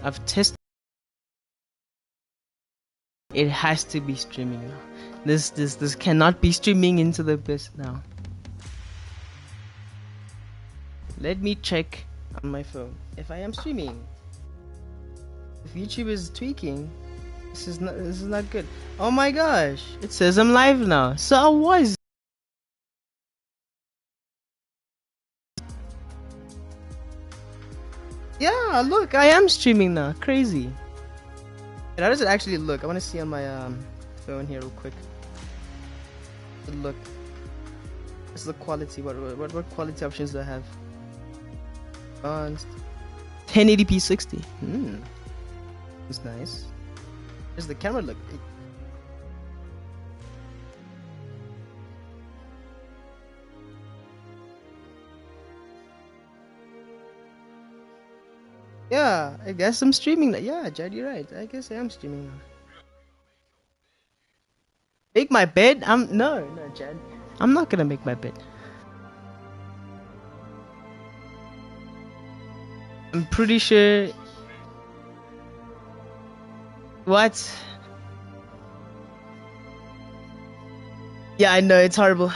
I've tested. It has to be streaming now. This cannot be streaming into the abyss now. Let me check on my phone if I am streaming. If YouTube is tweaking, this is not good. Oh my gosh! It says I'm live now. So I was. Yeah, look, I am streaming now. Crazy. And how does it actually look? I want to see on my phone here real quick. Look. What's the quality? What quality options do I have? Advanced. 1080p 60. That's nice. Does the camera look? Yeah, I guess I'm streaming now. Yeah, Jad, you're right. I guess I am streaming now. Make my bed? No, Jad. I'm not gonna make my bed. I'm pretty sure. What? Yeah, I know, it's horrible.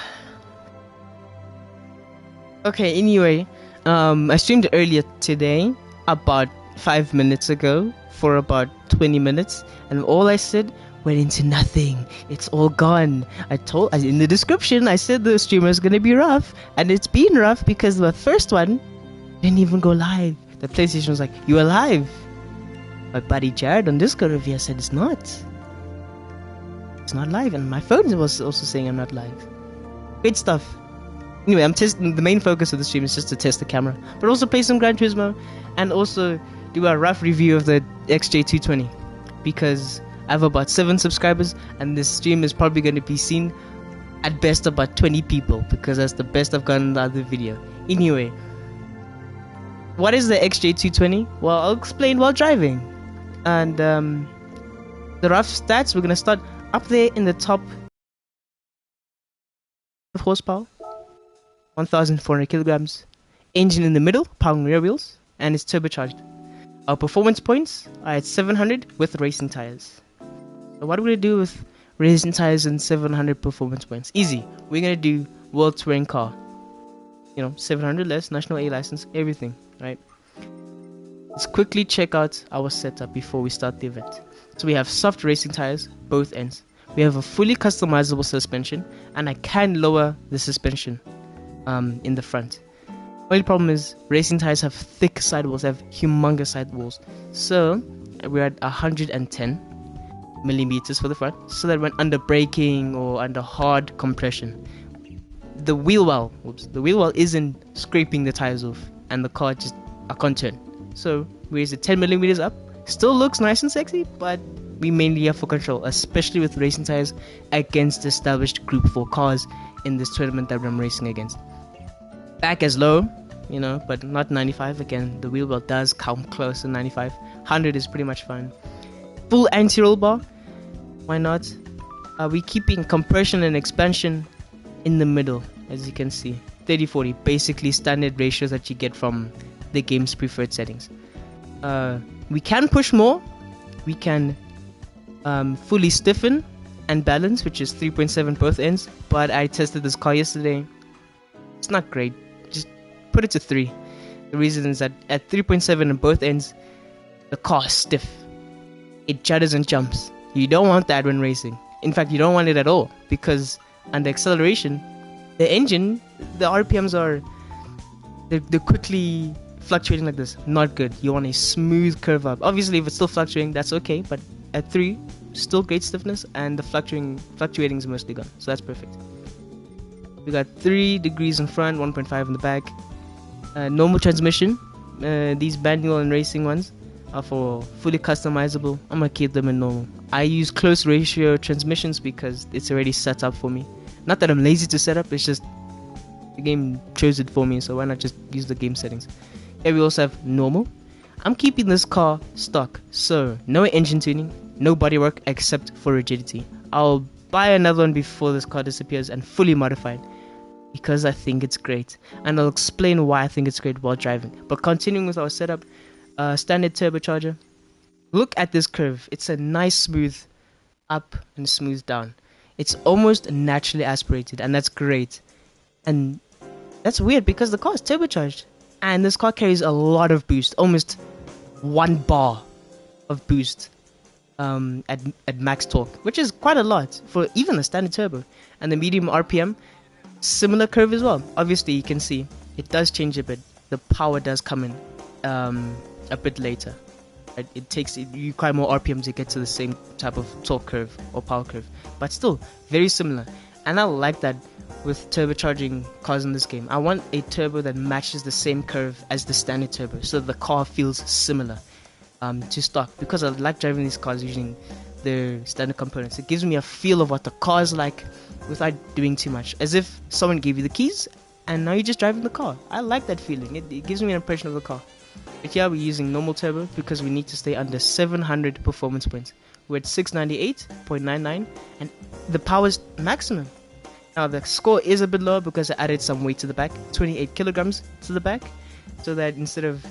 Okay, anyway, I streamed earlier today, about 5 minutes ago, for about 20 minutes, and all I said went into nothing. It's all gone. In the description, I said the streamer is gonna be rough, and it's been rough because the first one didn't even go live. The PlayStation was like, "You are live." My buddy Jared on Discord over here said it's not. It's not live, and my phone was also saying I'm not live. Great stuff. Anyway, I'm testing. The main focus of the stream is just to test the camera, but also play some Gran Turismo, and also do a rough review of the XJ220, because I have about 7 subscribers, and this stream is probably going to be seen at best about 20 people, because that's the best I've gotten in the other video. Anyway, what is the XJ220? Well, I'll explain while driving. And the rough stats, we're gonna start up there in the top. Horsepower, 1,400 kilograms. Engine in the middle, powering rear wheels, and it's turbocharged. Our performance points are at 700 with racing tires. So what are we gonna do with racing tires and 700 performance points? Easy. We're gonna do world touring car. 700 less, national A license, everything, right? Let's quickly check out our setup before we start the event. So we have soft racing tires, both ends. We have a fully customizable suspension, and I can lower the suspension in the front. Only problem is racing tires have thick sidewalls, have humongous sidewalls. So we're at 110 millimeters for the front, so that when under braking or under hard compression, the wheel well isn't scraping the tires off, and the car I can't turn. So we raise it 10 millimeters up. Still looks nice and sexy, but we mainly have for control, especially with racing tires against established Group 4 cars in this tournament that I'm racing against. Back as low, but not 95. Again, the wheel well does come close to 95. 100 is pretty much fine. Full anti-roll bar. Why not? We're keeping compression and expansion in the middle, as you can see. 30-40, basically standard ratios that you get from the game's preferred settings. We can push more. We can fully stiffen and balance, which is 3.7 both ends, but I tested this car yesterday. It's not great. Just put it to 3. The reason is that at 3.7 on both ends, the car is stiff. It judders and jumps. You don't want that when racing. In fact, you don't want it at all, because under acceleration, the engine, the RPMs they're quickly fluctuating like this. Not good. You want a smooth curve up. Obviously, if it's still fluctuating, that's okay, but at 3, still great stiffness, and the fluctuating is mostly gone, so that's perfect. We got 3 degrees in front, 1.5 in the back. Normal transmission. These manual and racing ones are for fully customizable. I'm gonna keep them in normal. I use close ratio transmissions because it's already set up for me. Not that I'm lazy to set up, it's just the game chose it for me, so why not just use the game settings. Here we also have normal. I'm keeping this car stock, so no engine tuning, no bodywork except for rigidity. I'll buy another one before this car disappears and fully modify it, because I think it's great, and I'll explain why I think it's great while driving. But continuing with our setup, standard turbocharger, Look at this curve. It's a nice smooth up and smooth down. It's almost naturally aspirated, and that's great. And that's weird because the car is turbocharged, and this car carries a lot of boost, almost 1 bar of boost at max torque, which is quite a lot for even a standard turbo. And the medium RPM, similar curve as well. Obviously, you can see it does change a bit. The power does come in a bit later. You require more RPM to get to the same type of torque curve or power curve, but still very similar. And I like that with turbocharging cars in this game. I want a turbo that matches the same curve as the standard turbo, so the car feels similar to stock, because I like driving these cars using their standard components. It gives me a feel of what the car is like without doing too much, as if someone gave you the keys and now you're just driving the car. I like that feeling. It gives me an impression of the car. But here we're using normal turbo because we need to stay under 700 performance points. We're at 698.99 and the power is maximum. Now the score is a bit lower because I added some weight to the back, 28 kilograms to the back, so that instead of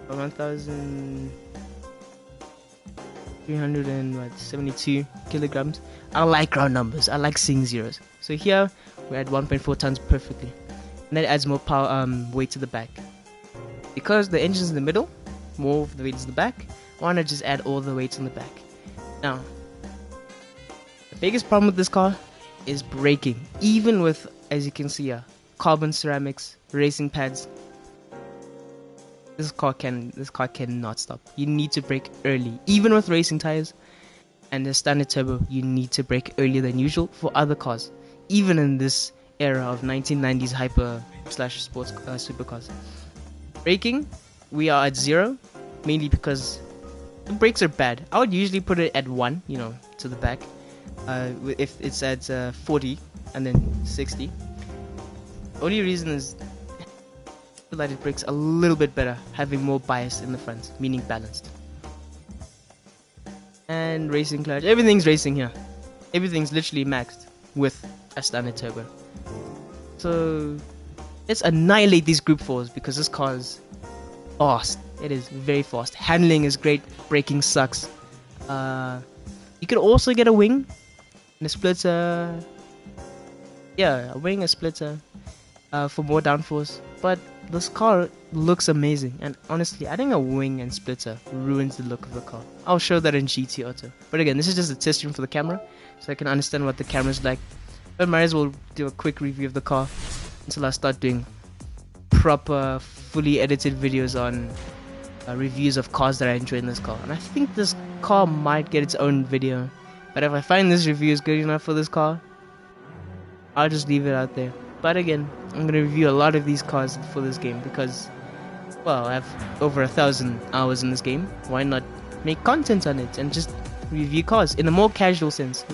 1,372 kilograms, I like round numbers. I like seeing zeros. So here we're at 1.4 tons perfectly, and that adds more power weight to the back. Because the engine's in the middle, more of the weight is in the back. Why not just add all the weights in the back? Now, the biggest problem with this car is braking. Even with, as you can see here, carbon ceramics, racing pads, this car cannot stop. You need to brake early. Even with racing tires and the standard turbo, you need to brake earlier than usual for other cars. Even in this era of 1990s hyper/sports supercars. Braking, we are at 0, mainly because the brakes are bad. I would usually put it at 1, to the back. If it's at 40 and then 60. Only reason is I feel like it brakes a little bit better, having more bias in the front, meaning balanced. And racing clutch, everything's racing here. Everything's literally maxed with a standard turbo. So let's annihilate these group 4s because this car is fast. It is very fast. Handling is great. Braking sucks. You could also get a wing and a splitter. Yeah, a wing, a splitter for more downforce. But this car looks amazing. And honestly, adding a wing and splitter ruins the look of the car. I'll show that in GT Auto. But again, this is just a test room for the camera, so I can understand what the camera's like. But might as well do a quick review of the car until I start doing proper, fully edited videos on reviews of cars that I enjoy in this car. And I think this car might get its own video. But if I find this review is good enough for this car, I'll just leave it out there. But again, I'm going to review a lot of these cars for this game because, well, I have over 1,000 hours in this game. Why not make content on it and just review cars in a more casual sense,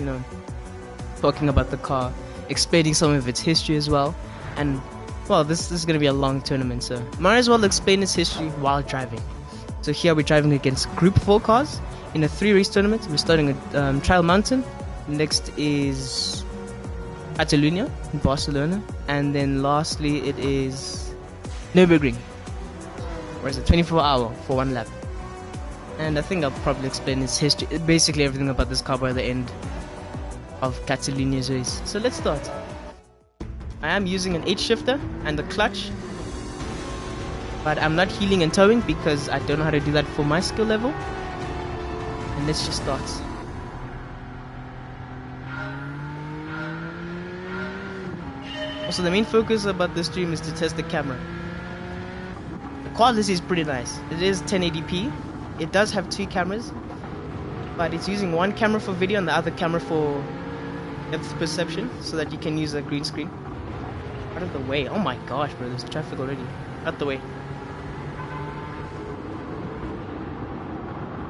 talking about the car, explaining some of its history as well. And well, this is going to be a long tournament, so might as well explain its history while driving. So here we're driving against Group 4 cars in a 3-race tournament. We're starting with Trial Mountain. Next is Catalunya in Barcelona. And then lastly it is Nürburgring, where it's a 24-hour for 1 lap. And I think I'll probably explain its history, basically everything about this car by the end of Catalunya's race. So let's start. I am using an 8-shifter and the clutch, but I'm not heeling and towing because I don't know how to do that for my skill level. And let's just start. Also, the main focus about this stream is to test the camera. The quality is pretty nice. It is 1080p. It does have 2 cameras, but it's using one camera for video and the other camera for depth perception, so that you can use a green screen. Out of the way. Oh my gosh, bro, there's traffic already. Out the way.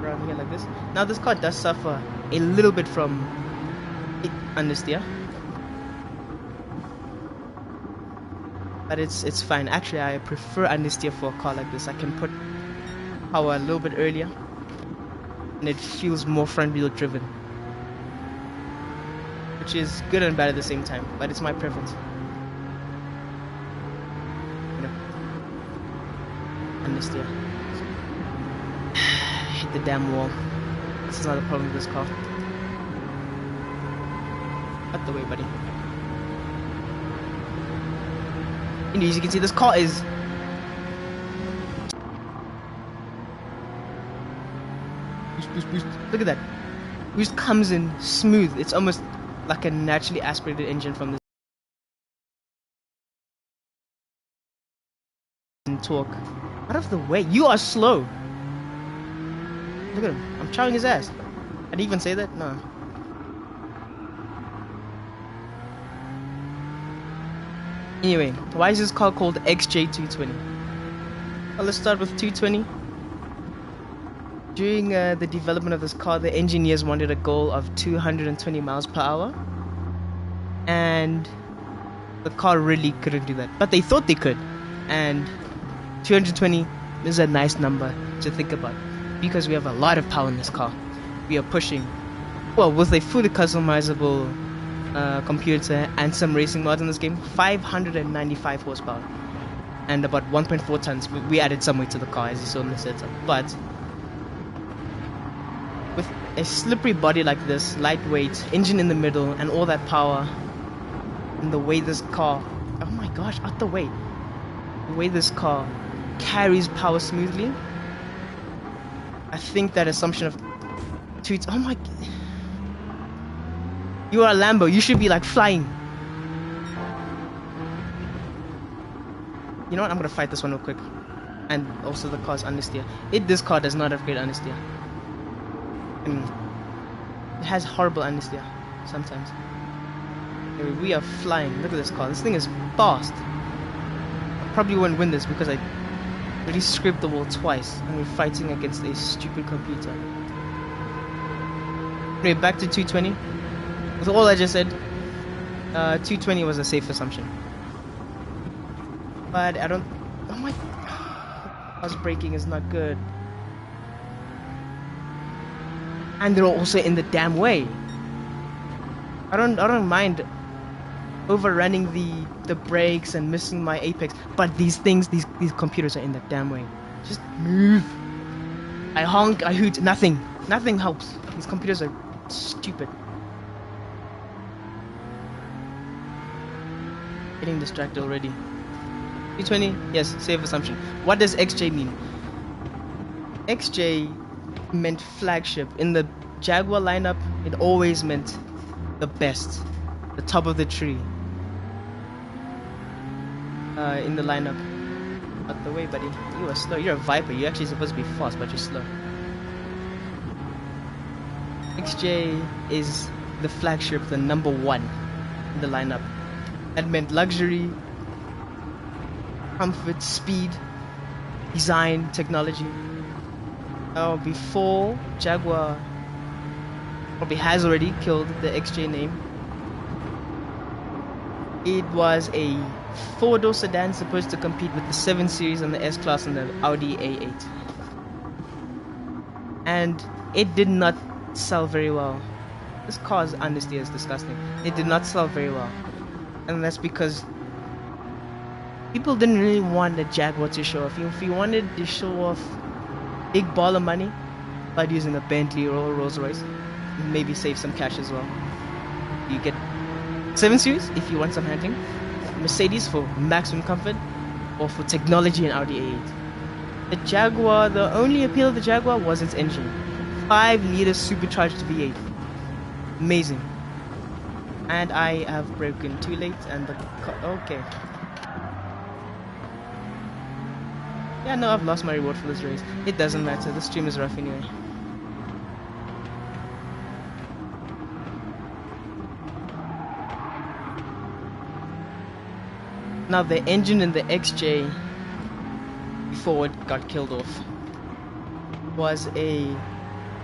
Around here like this. Now this car does suffer a little bit from understeer, but it's fine. Actually, I prefer understeer for a car like this. I can put power a little bit earlier and it feels more front wheel driven, which is good and bad at the same time, but it's my preference. Understeer. hit the damn wall. This is not a problem with this car. Out the way, buddy. And as you can see, this car is... Boost. Look at that. Boost comes in smooth. It's almost like a naturally aspirated engine from this torque. Out of the way. You are slow. Look at him. I'm chowing his ass. I didn't even say that? No. Anyway, why is this car called XJ220? Well, let's start with 220. During the development of this car, the engineers wanted a goal of 220 miles per hour. And the car really couldn't do that. But they thought they could. And 220 is a nice number to think about. Because we have a lot of power in this car. We are pushing, well, with a fully customizable computer and some racing mods in this game, 595 horsepower. And about 1.4 tons. We added some weight to the car, as you saw in the setup. But with a slippery body like this, lightweight, engine in the middle, and all that power, and the way this car, oh my gosh, out the way, the way this car carries power smoothly, I think that assumption of tweets, oh my, you are a Lambo, you should be like flying. You know what, I'm gonna fight this one real quick. And also the car's understeer. This car does not have great understeer. It has horrible understeer sometimes. Anyway, we are flying. Look at this car. This thing is fast. I probably won't win this because I already scraped the wall twice and we're fighting against a stupid computer. Anyway, back to 220. With all I just said, 220 was a safe assumption. But I don't... Oh my... Us braking is not good. And they're also in the damn way. I don't mind overrunning the brakes and missing my apex, but these computers are in the damn way. Just move. I honk, I hoot, nothing helps. These computers are stupid. Getting distracted already. 220, yes, safe assumption. What does XJ mean? XJ meant flagship. In the Jaguar lineup, it always meant the best, the top of the tree in the lineup. Out the way, buddy. You are slow. You're a Viper. You're actually supposed to be fast, but you're slow. XJ is the flagship, the number one in the lineup. That meant luxury, comfort, speed, design, technology. Now, before Jaguar probably has already killed the XJ name, it was a four-door sedan supposed to compete with the 7 Series and the S-Class and the Audi A8. And it did not sell very well. This car's understeer is disgusting. It did not sell very well. And that's because people didn't really want the Jaguar to show off. If you wanted to show off big ball of money, by using a Bentley or a Rolls Royce, maybe save some cash as well. You get 7 Series if you want some handling, Mercedes for maximum comfort, or for technology in Audi A8. The Jaguar, the only appeal of the Jaguar was its engine. 5-liter supercharged V8. Amazing. And I have broken too late and the okay. Yeah, no, I've lost my reward for this race. It doesn't matter, the stream is rough anyway. Now the engine in the XJ, before it got killed off, was a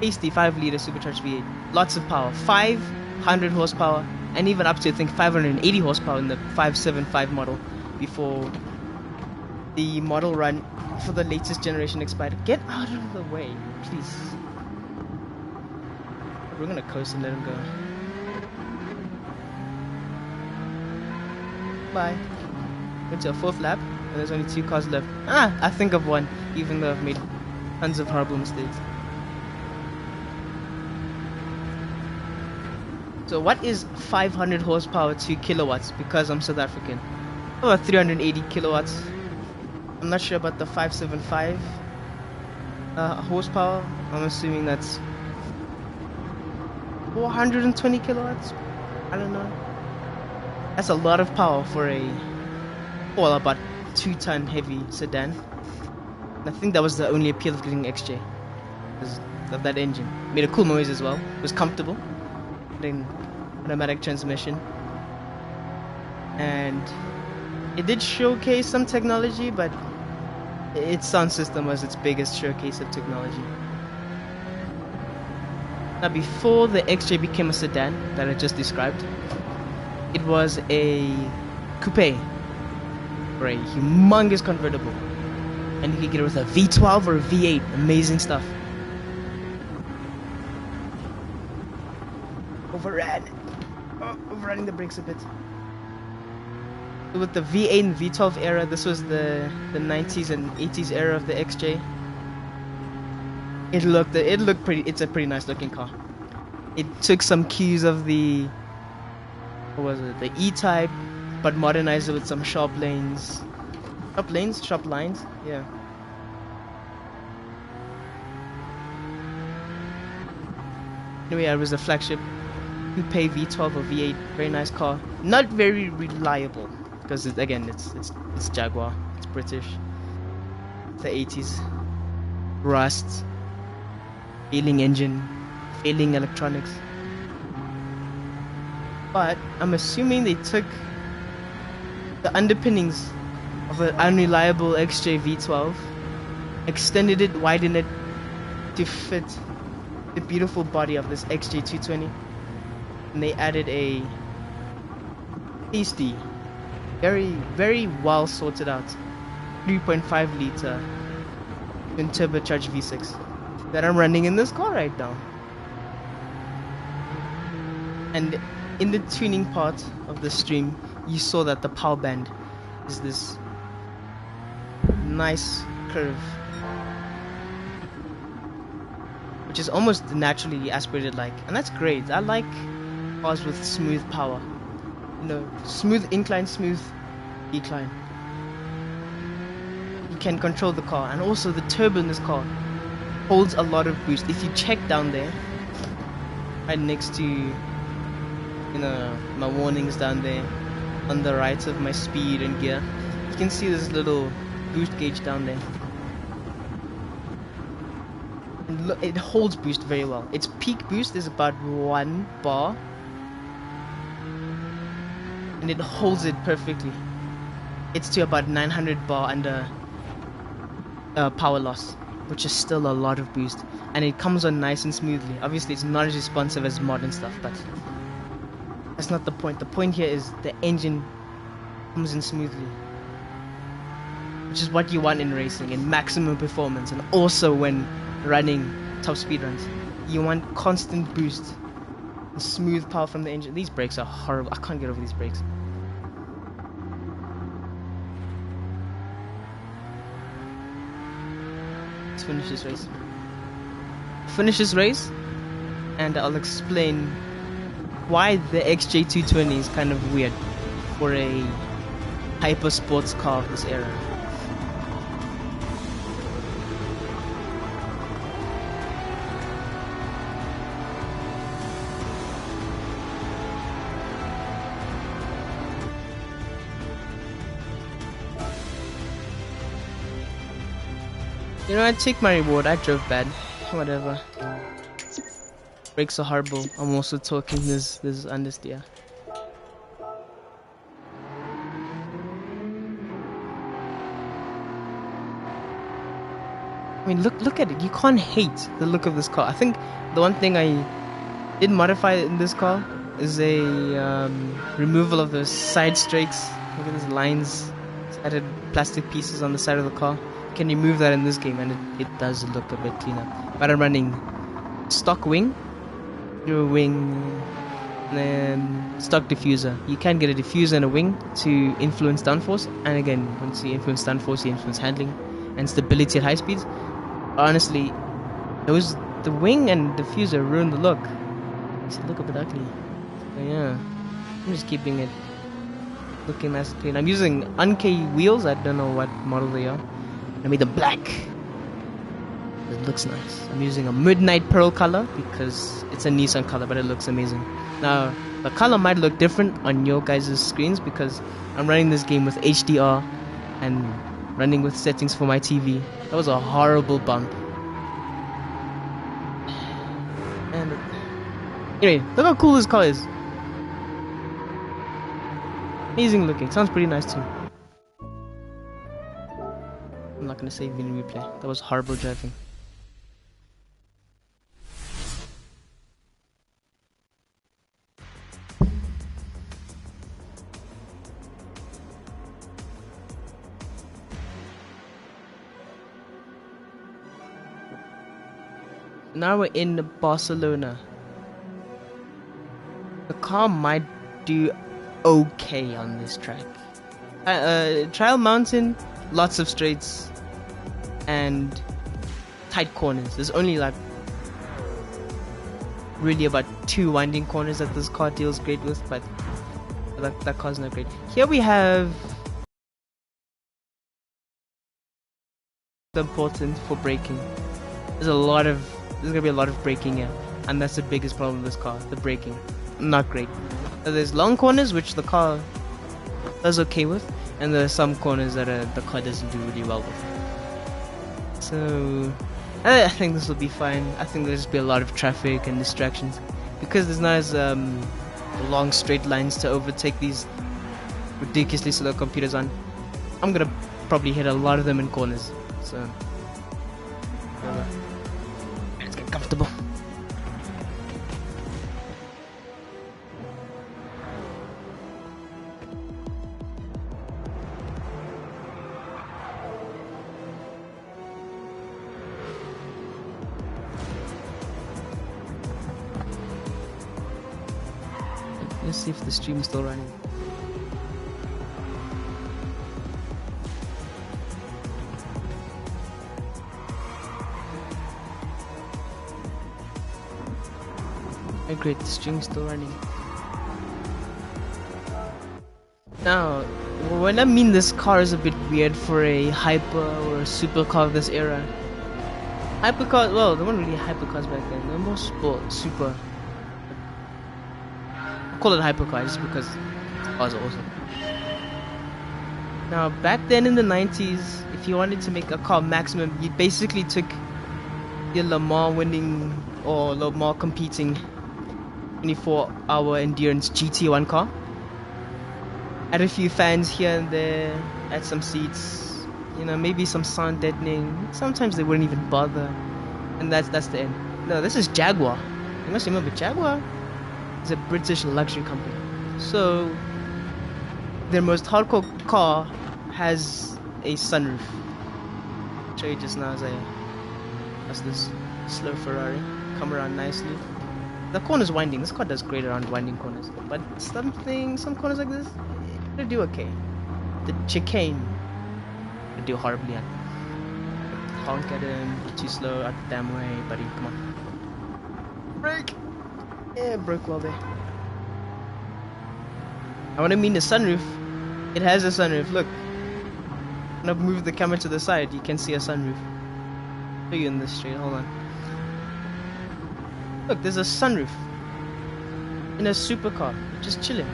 hasty 5-liter supercharged V8. Lots of power, 500 horsepower, and even up to I think 580 horsepower in the 575 model before the model run for the latest generation expired. Get out of the way, please. We're gonna coast and let him go. Bye. Went to a 4th lap, and there's only 2 cars left. I think of one, even though I've made tons of horrible mistakes. So what is 500 horsepower to kilowatts? Because I'm South African. About 380 kilowatts. I'm not sure about the 575 horsepower. I'm assuming that's 420 kilowatts. I don't know. That's a lot of power for about 2-ton heavy sedan. And I think that was the only appeal of getting XJ, because of that engine. Made a cool noise as well. It was comfortable. Then automatic transmission, and it did showcase some technology, but its sound system was its biggest showcase of technology. Now, before the XJ became a sedan that I just described, it was a coupe, or a humongous convertible, and you could get it with a V12 or a V8. Amazing stuff. Overriding the brakes a bit. With the V8 and V12 era, this was the 90s and 80s era of the XJ. It looked pretty. It's a pretty nice looking car. It took some cues of the, what was it, the E-Type, but modernized it with some sharp lines. Yeah. Anyway, it was a flagship coupe V12 or V8. Very nice car. Not very reliable, because it's Jaguar. It's British. The 80s. Rust. Failing engine. Failing electronics. But I'm assuming they took the underpinnings of an unreliable XJ V12, extended it, widened it to fit the beautiful body of this XJ 220, and they added a tasty, very, very well sorted out 3.5 liter twin turbocharged V6 that I'm running in this car right now. And in the tuning part of the stream, you saw that the power band is this nice curve, which is almost naturally aspirated like, and that's great. I like cars with smooth power, smooth incline, smooth decline. You can control the car, and also the turbo in this car holds a lot of boost. If you check down there, right next to my warnings down there, on the right of my speed and gear, you can see this little boost gauge down there. And look, it holds boost very well. Its peak boost is about 1 bar, and it holds it perfectly. It's to about 900 bar under power loss, which is still a lot of boost, and it comes on nice and smoothly. Obviously, it's not as responsive as modern stuff, but that's not the point. The point here is the engine comes in smoothly, which is what you want in racing, in maximum performance, and also when running top speed runs. You want constant boost and smooth power from the engine. These brakes are horrible. I can't get over these brakes. Let's finish this race, and I'll explain why the XJ220 is kind of weird for a hyper sports car of this era. I take my reward. I drove bad. Whatever. Brakes are horrible. I'm also talking this understeer. I mean, look at it. You can't hate the look of this car. I think the one thing I did modify in this car is a removal of those side strakes. Look at these lines. It's added plastic pieces on the side of the car. You can remove that in this game, and it does look a bit cleaner. But I'm running stock wing, your wing, and then stock diffuser. You can get a diffuser and a wing to influence downforce, and again, once you influence downforce, you influence handling and stability at high speeds. Honestly, the wing and diffuser ruin the look. Makes it look a bit ugly. So yeah, I'm just keeping it looking nice and clean. I'm using Unkei wheels. I don't know what model they are. I made them black. It looks nice. I'm using a midnight pearl color because it's a Nissan color, but it looks amazing. Now, the color might look different on your guys' screens because I'm running this game with HDR and running with settings for my TV. That was a horrible bump. And anyway, look how cool this car is. Amazing looking. Sounds pretty nice too. I'm not gonna save in replay. That was horrible driving. Now we're in Barcelona. The car might do okay on this track. Trial Mountain, lots of straights and tight corners. There's only like really about 2 winding corners that this car deals great with, but that car's not great. Here we have important for braking. There's gonna be a lot of braking here, and that's the biggest problem with this car, the braking. Not great. There's long corners which the car does okay with, and there are some corners that the car doesn't do really well with. So I think this will be fine. I think there'll just be a lot of traffic and distractions because there's not as long straight lines to overtake these ridiculously slow computers on. I'm gonna probably hit a lot of them in corners. So let's get comfortable. Let's see if the stream is still running. Oh great, the stream's still running. Now, when I mean this car is a bit weird for a hyper or a supercar of this era. Hypercars, well, there weren't really hypercars back then. They were more sport, super. I call it hypercar just because cars are awesome. Now, back then in the 90s, if you wanted to make a car maximum, you basically took your Le Mans winning or Le Mans competing 24-hour endurance GT1 car. Add a few fans here and there, add some seats, you know, maybe some sound deadening. Sometimes they wouldn't even bother, and that's the end. No, this is Jaguar. You must remember, Jaguar is a British luxury company, so their most hardcore car has a sunroof. I'll show you just now as this slow Ferrari come around nicely. The corner's winding. This car does great around winding corners, but some corners like this, they do okay. The chicane, they do horribly at. Honk at him, too slow, out the damn way, buddy. Come on, brake. Yeah, broke well there. I want to mean the sunroof. It has a sunroof. Look, when I move the camera to the side, you can see a sunroof. Show you in this straight. Hold on. Look, there's a sunroof in a supercar, just chilling.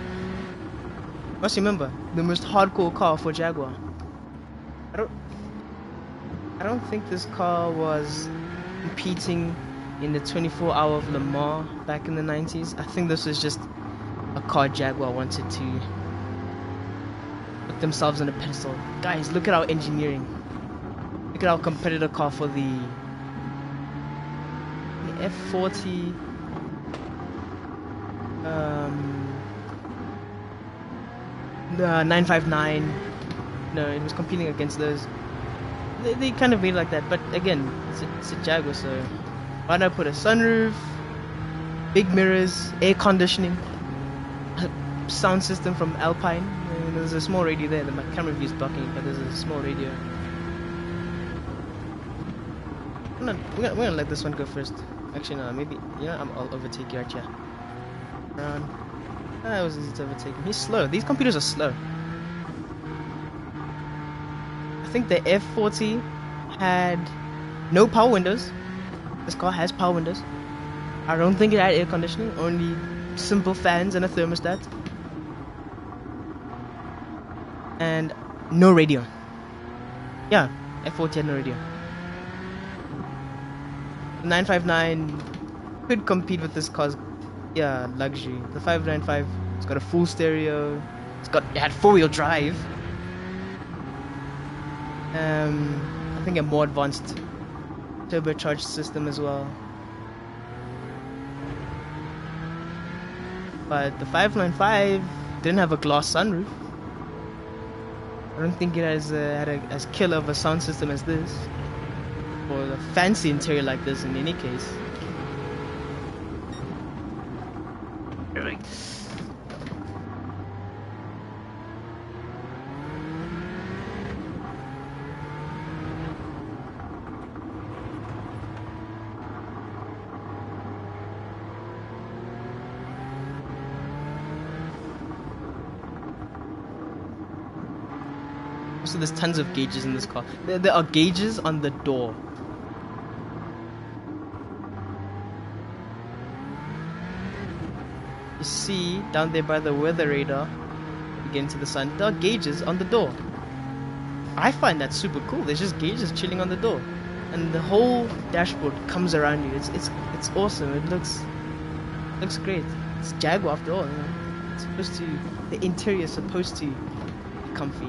Must remember, the most hardcore car for Jaguar. I don't think this car was competing in the 24-hour of Le Mans back in the 90s. I think this was just a car Jaguar wanted to put themselves on a pedestal. Guys, look at our engineering. Look at our competitor car for the F40 959. No, it was competing against those. They kind of made it like that, but again, it's a Jaguar, so why not put a sunroof, big mirrors, air conditioning, sound system from Alpine. And there's a small radio there. My camera view is blocking, but there's a small radio. We're gonna let this one go first. Actually, no, maybe, yeah, I'll overtake you right here. Around. That was easy to overtake him. He's slow. These computers are slow. I think the F40 had no power windows. This car has power windows. I don't think it had air conditioning, only simple fans and a thermostat. And no radio. Yeah, F40 had no radio. 959 could compete with this car's luxury. The 595, it's got a full stereo. It had 4-wheel drive. I think a more advanced turbocharged system as well. But the 595 didn't have a glass sunroof. I don't think it had as killer of a sound system as this, or a fancy interior like this in any case. So there's tons of gauges in this car. There are gauges on the door. You see down there by the weather radar, you get into the sun, there are gauges on the door. I find that super cool. There's just gauges chilling on the door, and the whole dashboard comes around you. It's awesome. It looks great. It's Jaguar after all. You know? It's supposed to. The interior is supposed to be comfy.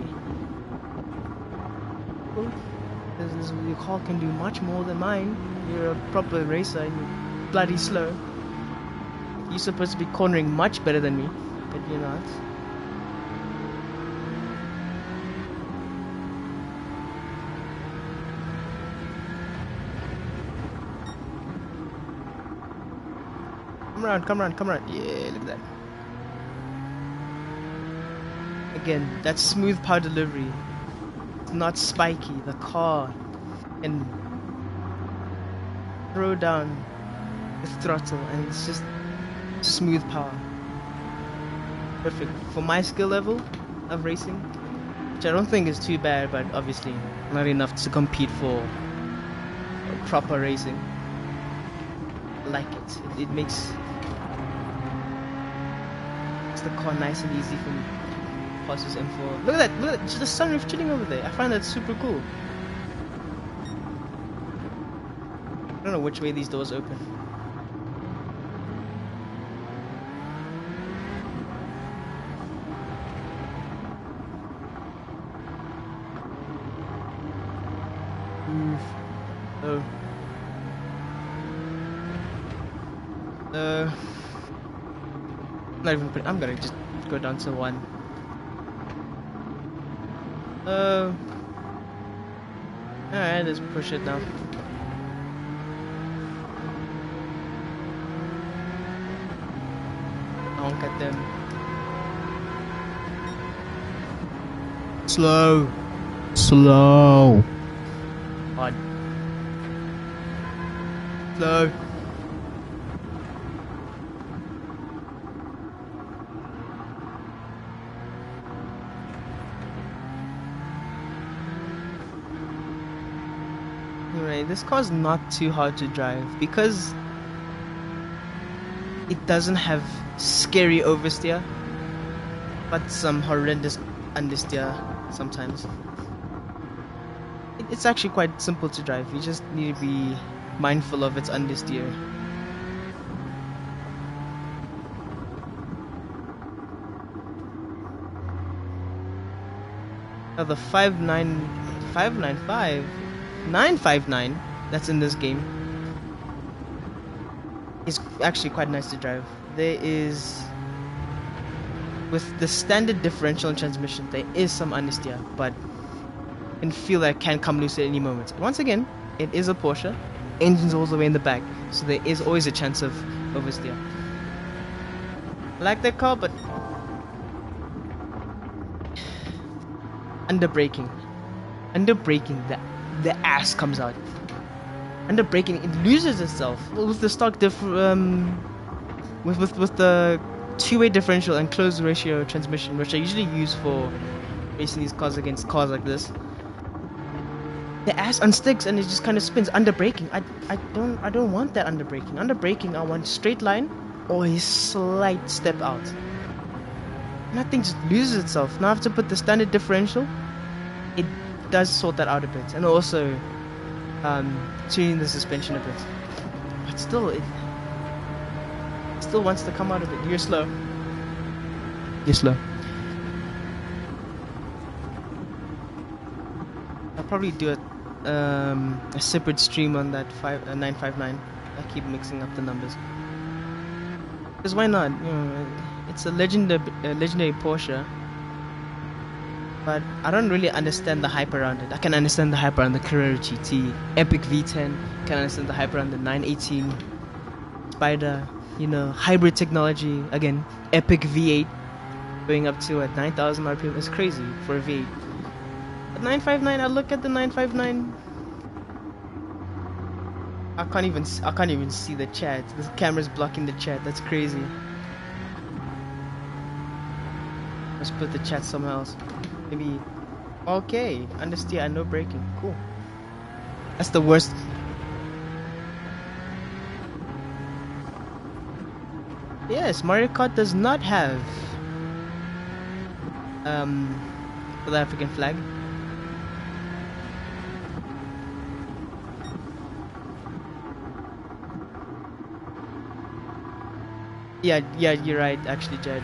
Your car can do much more than mine. You're a proper racer and you're bloody slow. You're supposed to be cornering much better than me, but you're not. Come around. Yeah, look at that. Again, that's smooth power delivery. Not spiky. The car can throw down the throttle and it's just smooth power. Perfect for my skill level of racing, which I don't think is too bad, but obviously not enough to compete for proper racing. I like it. It makes the car nice and easy for me. Passes M4. Look at that! Just the sunroof chilling over there. I find that super cool. I don't know which way these doors open. Oh. Not even put. I'm gonna just go down to 1. Alright, let's push it now. Honk at them. Slow. On. Slow. Anyway, this car's not too hard to drive because it doesn't have scary oversteer, but some horrendous understeer sometimes. It's actually quite simple to drive. You just need to be mindful of its understeer. Now the 959 that's in this game is actually quite nice to drive. There is, with the standard differential and transmission, there is some understeer, but you can feel that it can come loose at any moment. Once again, it is a Porsche, engine's all the way in the back, so there is always a chance of oversteer. I like that car, but under braking, the ass comes out. Under braking, it loses itself with the stock with the two-way differential and closed ratio transmission, which I usually use for racing these cars against cars like this. The ass on sticks and it just kind of spins under braking. I don't want that under braking. Under braking, I want straight line or a slight step out. Nothing just loses itself. Now I have to put the standard differential. It does sort that out a bit, and also tuning the suspension a bit. But still, it still wants to come out of it. You're slow. You're slow. I'll probably do a separate stream on that 959. I keep mixing up the numbers. Because why not? You know, it's a legendary Porsche. But I don't really understand the hype around it. I can understand the hype around the Carrera GT, Epic V10. Can understand the hype around the 918 Spider. You know, hybrid technology. Again, Epic V8 going up to 9,000 RPM. It's crazy for a V8. But 959, I look at the 959. I can't even see the chat. The camera's blocking the chat. That's crazy. Let's put the chat somewhere else. Maybe. Okay, understeer and no braking. Cool. That's the worst. Yes, Mario Kart does not have South African flag. Yeah, you're right, actually, Jed.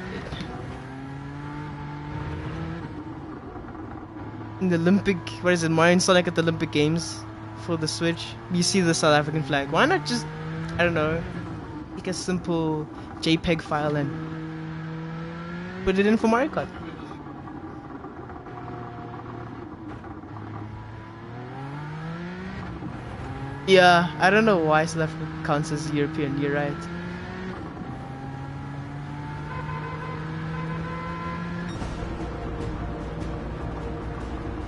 In the Olympic, what is it, Mario and Sonic at the Olympic Games for the Switch, you see the South African flag. Why not just, I don't know, make a simple JPEG file and put it in for Mario Kart? Yeah, I don't know why South Africa counts as European, you're right.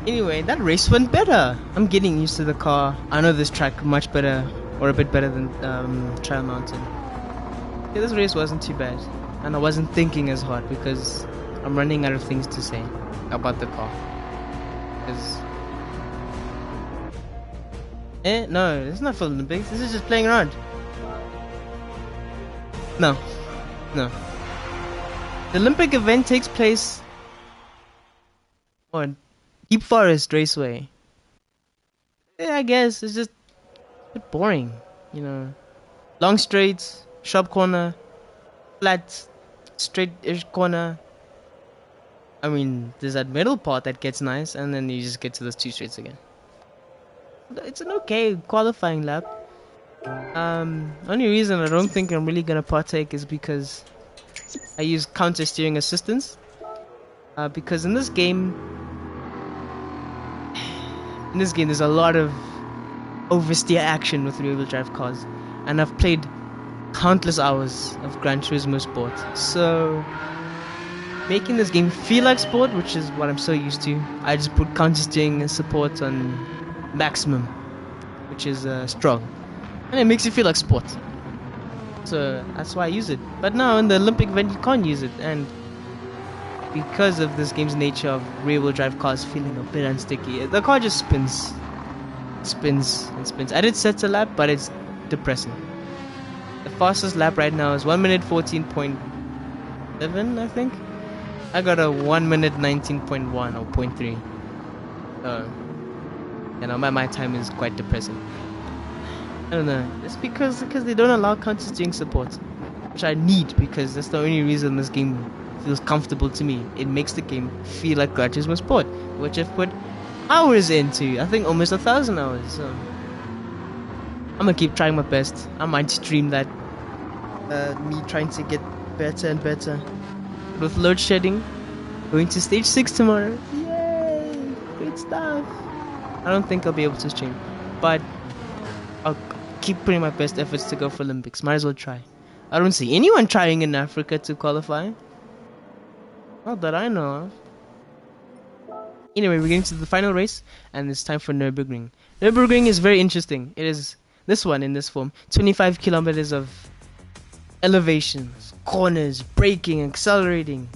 Anyway, that race went better. I'm getting used to the car. I know this track much better, or a bit better than Trial Mountain. Yeah, this race wasn't too bad. And I wasn't thinking as hard because I'm running out of things to say about the car. No, it's not for the Olympics. This is just playing around. No. The Olympic event takes place on Deep Forest Raceway. Yeah, I guess it's just a bit boring, you know. Long straights, sharp corner, flat, straight-ish corner. I mean, there's that middle part that gets nice, and then you just get to those two straights again. It's an okay qualifying lap. Only reason I don't think I'm really gonna partake is because I use counter steering assistance. Because in this game there's a lot of oversteer action with rear-wheel drive cars, and I've played countless hours of Gran Turismo Sport, so making this game feel like sport, which is what I'm so used to, I just put counter steering and support on maximum, which is strong, and it makes it feel like sport. So that's why I use it. But now in the Olympic event you can't use it, and because of this game's nature of rear-wheel drive cars feeling a bit unsticky, the car just spins and spins. I did set a lap, but it's depressing. The fastest lap right now is 1 minute 14.7, I think. I got a 1 minute 19.1 or 0.3. You know, my time is quite depressing. I don't know. It's because they don't allow counter steering support, which I need because that's the only reason this game feels comfortable to me. It makes the game feel like Gran Turismo Sport, which I've put hours into. I think almost 1,000 hours. So I'm gonna keep trying my best. I might stream that, me trying to get better and better. With load shedding, going to stage 6 tomorrow. Yay! Great stuff. I don't think I'll be able to stream, but I'll keep putting my best efforts to go for Olympics. Might as well try. I don't see anyone trying in Africa to qualify. Not that I know of. Anyway, we're getting to the final race, and it's time for Nürburgring. Nürburgring is very interesting. It is this one in this form. 25 kilometers of elevations, corners, braking, accelerating,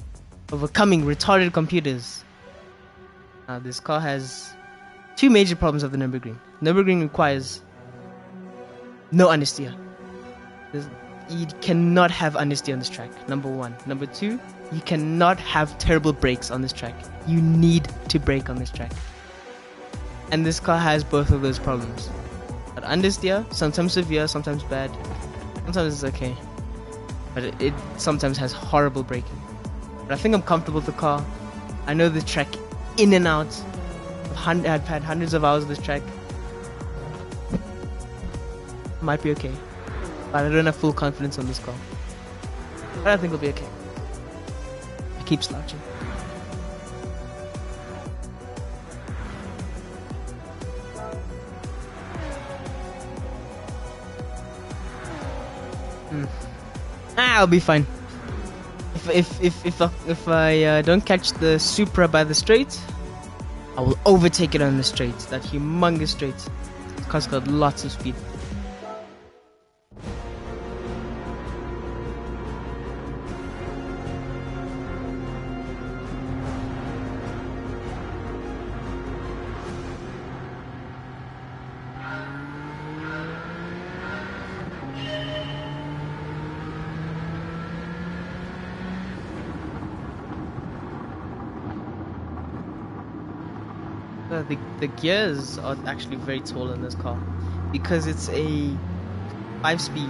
overcoming retarded computers. Now this car has two major problems of the Nürburgring. Nürburgring requires no understeer. You cannot have understeer on this track, number one. Number two, you cannot have terrible brakes on this track. You need to brake on this track. And this car has both of those problems. But understeer, sometimes severe, sometimes bad. Sometimes it's okay. But it sometimes has horrible braking. But I think I'm comfortable with the car. I know the track in and out. I've had hundreds of hours of this track. Might be okay. But I don't have full confidence on this car. But I think it'll be okay. I keep slouching. I'll be fine. If I don't catch the Supra by the straight, I will overtake it on the straight. That humongous straight. This car's got lots of speed. The gears are actually very tall in this car because it's a 5-speed,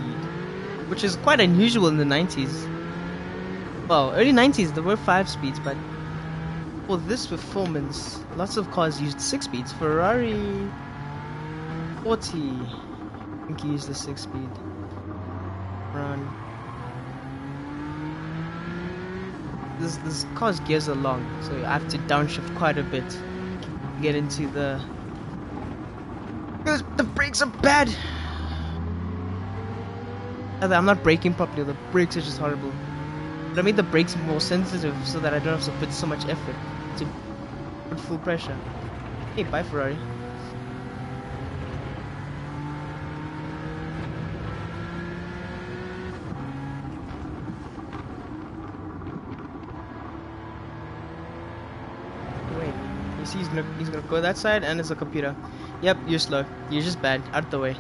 which is quite unusual in the 90s. Well, early 90s there were 5 speeds, but for this performance, lots of cars used 6 speeds. Ferrari 40, I think he used the 6-speed. Run. This car's gears are long, so I have to downshift quite a bit. Get into the brakes are bad. I'm not braking properly. The brakes are just horrible. But I made the brakes more sensitive so that I don't have to put so much effort to put full pressure. Hey, bye Ferrari. See, he's gonna go that side, and it's a computer. Yep, you're slow. You're just bad. Out the way.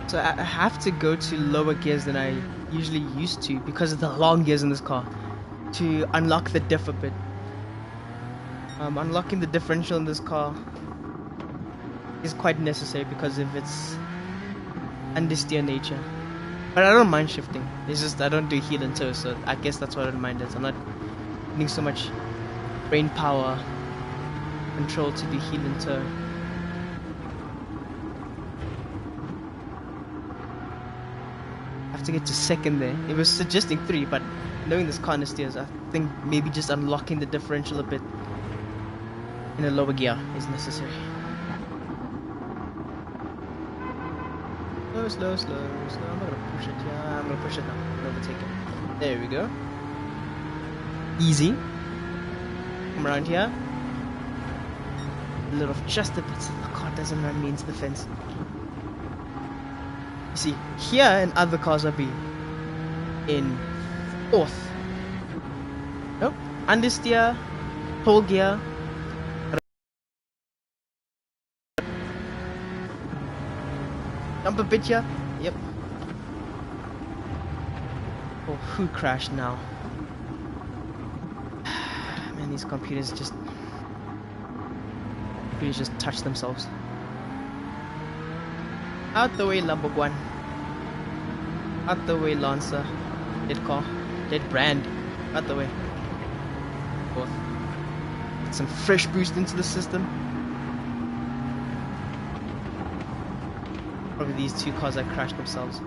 So I have to go to lower gears than I usually used to because of the long gears in this car to unlock the diff a bit. Unlocking the differential in this car is quite necessary because of its understeer nature. But I don't mind shifting. It's just I don't do heel and toe, so I guess that's what I don't mind is I'm not needing so much brain power control to do heel and toe. I have to get to second there. It was suggesting 3, but knowing this car understeers, I think maybe just unlocking the differential a bit in a lower gear is necessary. Slow. I'm not gonna push it. Yeah, I'm gonna push it now. I'm overtake it. There we go. Easy. Come around here. A little just a bit so the car doesn't run me into the fence. You see, here and other cars I'll be in 4th. Nope. Understeer, pole gear. Jump a bit here. Yep. Oh, who crashed now? Man, these computers just touch themselves. Out the way, Lamborghini. Out the way, Lancer. Dead car. Dead brand. Out the way. 4th. Get some fresh boost into the system. Probably these 2 cars that crashed themselves.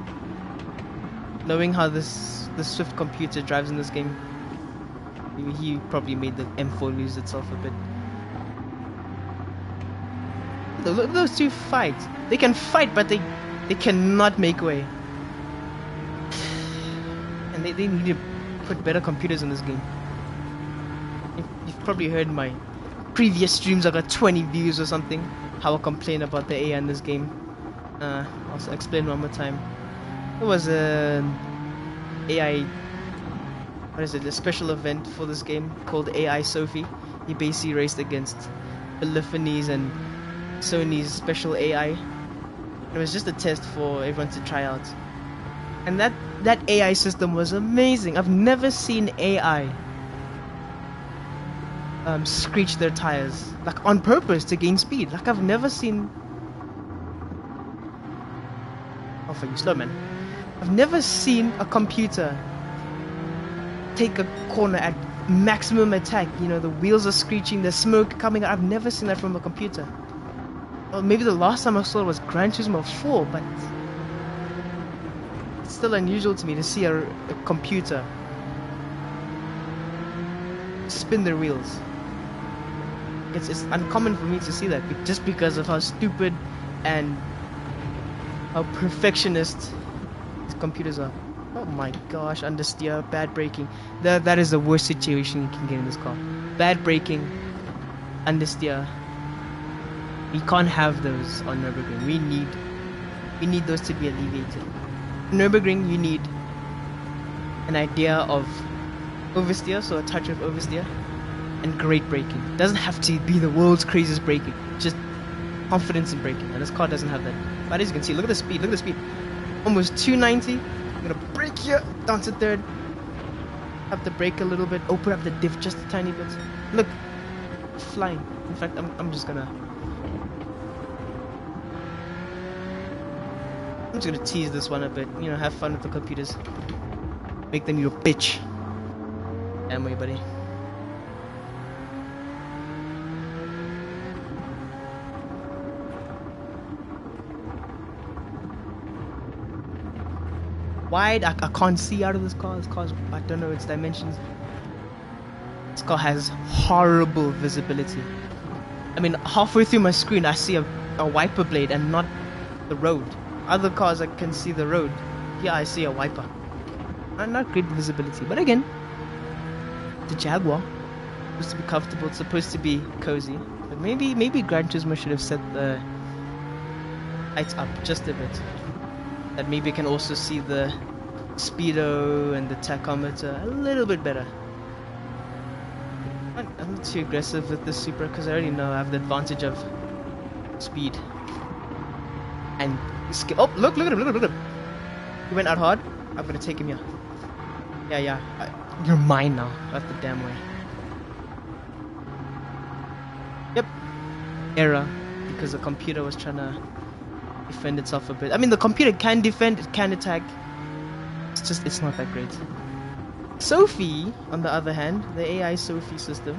Knowing how the Swift computer drives in this game, he probably made the M4 lose itself a bit. Look at those 2 fight. They can fight, but they cannot make way. And they need to put better computers in this game. You've probably heard my previous streams. I got 20 views or something. How I complain about the AI in this game. I'll explain one more time. It was an AI, what is it, a special event for this game called AI Sophie. He basically raced against Polyphony's and Sony's special AI. It was just a test for everyone to try out. And that AI system was amazing. I've never seen AI screech their tires, like on purpose to gain speed. Like I've never seen... Oh, for you slow, man. I've never seen a computer take a corner at maximum attack. You know, the wheels are screeching, there's smoke coming out. I've never seen that from a computer. Well, maybe the last time I saw it was Gran Turismo 4, but it's still unusual to me to see a computer spin their wheels. It's uncommon for me to see that, just because of how stupid and how perfectionist computers are. Oh my gosh, understeer, bad braking. That is the worst situation you can get in this car. Bad braking, understeer. We can't have those on Nürburgring. We need those to be alleviated. Nürburgring, you need an idea of oversteer, so a touch of oversteer, and great braking. It doesn't have to be the world's craziest braking, just confidence in braking, and this car doesn't have that. But as you can see, look at the speed, look at the speed. Almost 290. I'm gonna brake here, down to third. Have to brake a little bit, open up the diff just a tiny bit. Look, flying. In fact, I'm just gonna tease this one a bit, you know, have fun with the computers. Make them your bitch. Damn way, buddy. Wide, I can't see out of this car. This car's, I don't know its dimensions. This car has horrible visibility. I mean, halfway through my screen I see a wiper blade and not the road. Other cars I can see the road. Here I see a wiper. Not great visibility, but again, the Jaguar. It's supposed to be comfortable, it's supposed to be cozy. But maybe Gran Turismo should have set the lights up just a bit. That maybe can also see the speedo and the tachometer a little bit better. I'm not too aggressive with this Supra because I already know I have the advantage of speed and skill. Oh, look at him. He went out hard. I'm gonna take him here. Yeah. You're mine now. That's the damn way. Yep. Error, because the computer was trying to defend itself a bit. I mean, the computer can defend, it can attack. It's not that great. Sophie, on the other hand, the AI Sophie system,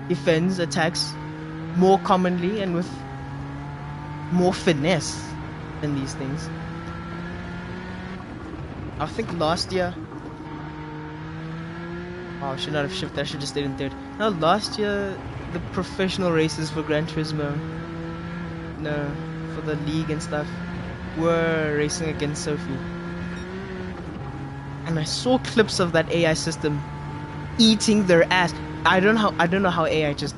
defends, attacks more commonly and with more finesse than these things. I think last year... Oh, I should not have shifted, I should just stayed in third. Now, last year, the professional races for Gran Turismo, for the league and stuff, were racing against Sophie. And I saw clips of that AI system eating their ass. I don't know how AI just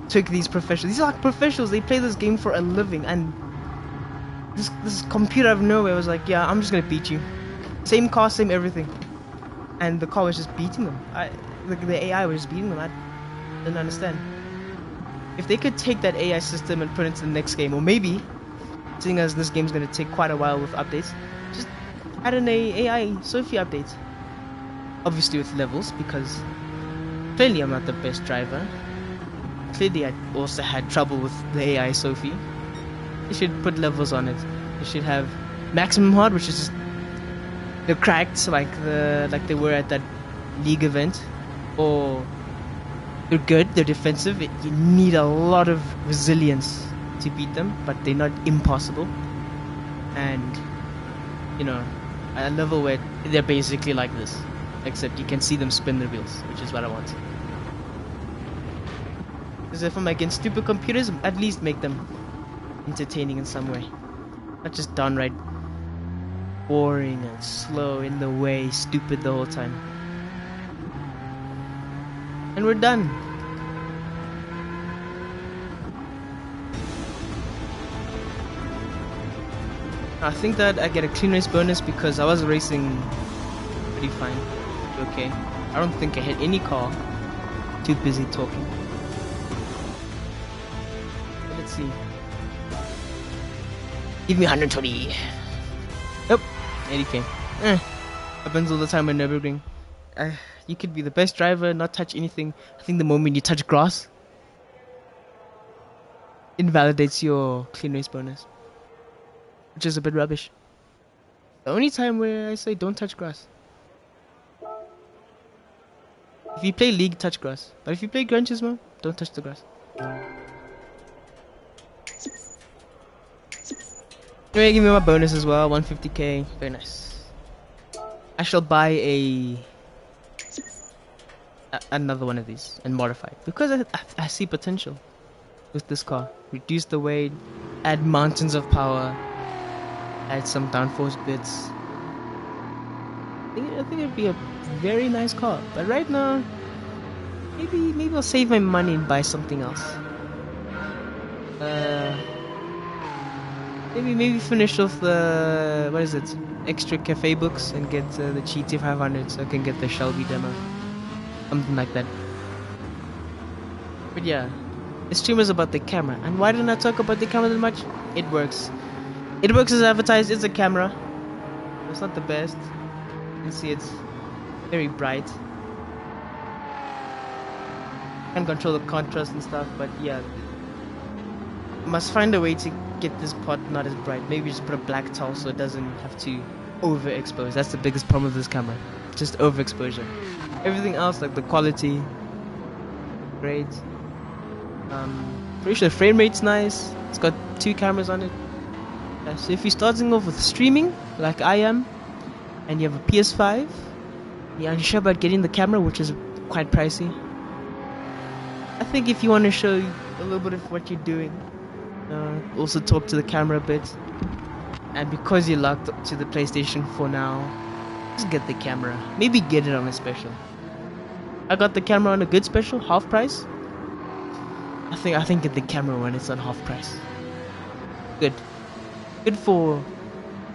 took these professionals. These are like professionals. They play this game for a living, and this computer out of nowhere was like, yeah, I'm just gonna beat you. Same car, same everything, and the car was just beating them. The AI was just beating them. I didn't understand. If they could take that AI system and put it into the next game, or maybe, seeing as this game's gonna take quite a while with updates, just add an AI Sophie update. Obviously with levels, because clearly I'm not the best driver. Clearly I also had trouble with the AI Sophie. They should put levels on it. They should have maximum hard, which is just the cracked like they were at that league event, or they're good, they're defensive. You need a lot of resilience to beat them, but they're not impossible. And you know, at a level where they're basically like this, except you can see them spin their wheels, which is what I want. Because if I'm against stupid computers, at least make them entertaining in some way, not just downright boring and slow in the way, stupid the whole time. And we're done. I think that I get a clean race bonus because I was racing pretty fine. Okay. I don't think I hit any car. Too busy talking. Let's see. Give me 120. Nope. 80k. Happens all the time on Nürburgring. You could be the best driver, not touch anything. I think the moment you touch grass, invalidates your clean race bonus, which is a bit rubbish. The only time where I say don't touch grass. If you play League, touch grass. But if you play Gran Turismo, don't touch the grass. Anyway, give me my bonus as well, 150k. Very nice. I shall buy another one of these and modify it because I see potential with this car. Reduce the weight, add mountains of power, add some downforce bits. I think it'd be a very nice car. But right now, maybe I'll save my money and buy something else. Maybe finish off the extra cafe books and get the GT 500 so I can get the Shelby demo. Something like that. But yeah, the stream was about the camera. And why didn't I talk about the camera that much? It works. It works as advertised. It's a camera. It's not the best. You can see it's very bright. Can control the contrast and stuff, but yeah. Must find a way to get this part not as bright. Maybe just put a black towel so it doesn't have to overexpose. That's the biggest problem with this camera. Just overexposure. Everything else, like the quality, great. Pretty sure the frame rate's nice. It's got 2 cameras on it. So if you're starting off with streaming, like I am, and you have a PS5, you're unsure about getting the camera, which is quite pricey. I think if you want to show a little bit of what you're doing, also talk to the camera a bit, and because you're locked up to the PlayStation for now, just get the camera. Maybe get it on a special. I got the camera on a good special, half price. I think get the camera when it's on half price. Good for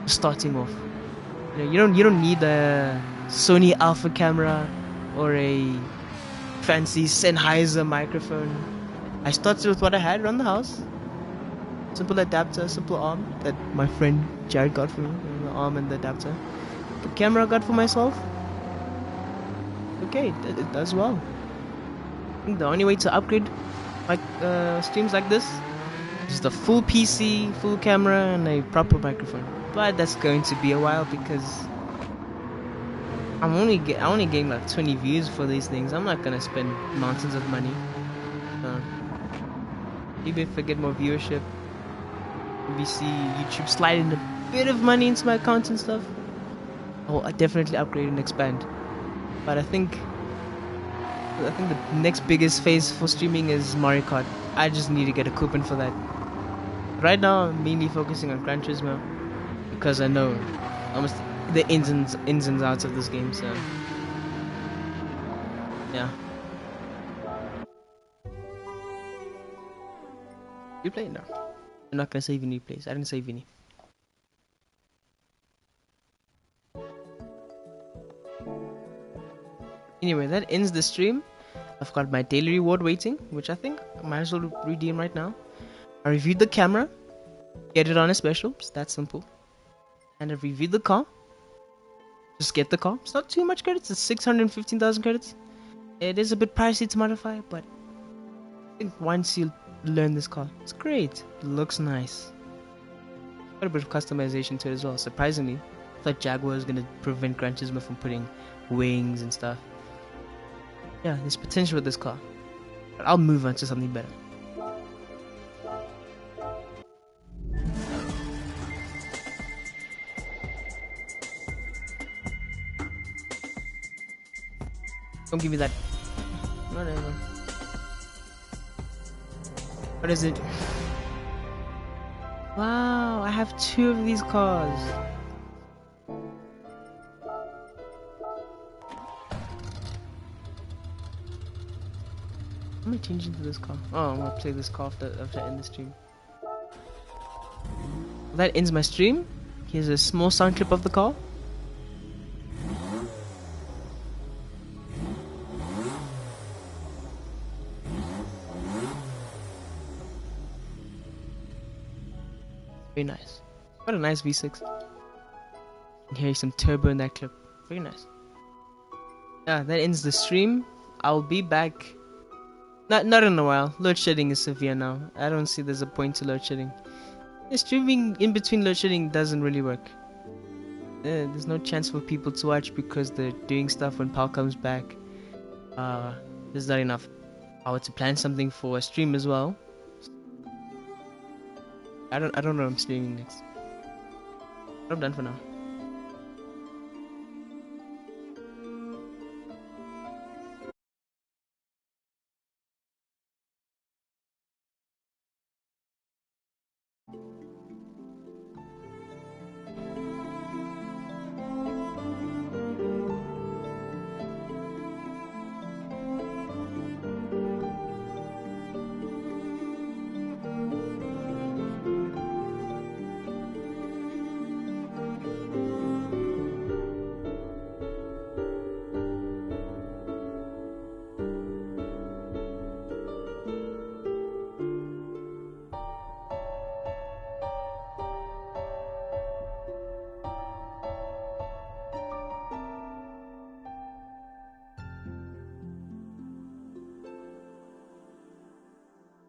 starting off. You don't need a Sony Alpha camera or a fancy Sennheiser microphone. I started with what I had around the house. Simple adapter, simple arm that my friend Jared got for me. The arm and the adapter. The camera I got for myself. Okay, it does well. I think the only way to upgrade like streams like this is the full PC, full camera, and a proper microphone. But that's going to be a while because I only getting like 20 views for these things. I'm not gonna spend mountains of money. Maybe if I get more viewership, maybe see YouTube sliding a bit of money into my account and stuff, I'll definitely upgrade and expand. But I think the next biggest phase for streaming is Mario Kart. I just need to get a coupon for that. Right now, I'm mainly focusing on Gran Turismo because I know almost the ins and outs of this game. So yeah. You play it now. I'm not gonna save any plays. I didn't save any. Anyway, that ends the stream. I've got my daily reward waiting, which I think I might as well redeem right now. I reviewed the camera, get it on a special, it's that simple. And I reviewed the car. Just get the car. It's not too much credits, it's 615,000 credits. It is a bit pricey to modify, but I think once you learn this car, it's great. It looks nice. Got a bit of customization to it as well, surprisingly. I thought Jaguar was gonna prevent Gran Turismo from putting wings and stuff. Yeah, there's potential with this car. But I'll move on to something better. Don't give me that. Whatever. What is it? Wow, I have 2 of these cars. I'm gonna change into this car. Oh, I'm gonna play this car after I end the stream. That ends my stream. Here's a small sound clip of the car. Very nice. What a nice V6. And here's some turbo in that clip. Very nice. Yeah, that ends the stream. I'll be back. Not in a while. Load shedding is severe now. I don't see there's a point to load shedding. The streaming in between load shedding doesn't really work. There's no chance for people to watch because they're doing stuff when power comes back. There's not enough power to plan something for a stream as well. I don't know what I'm streaming next. I'm done for now.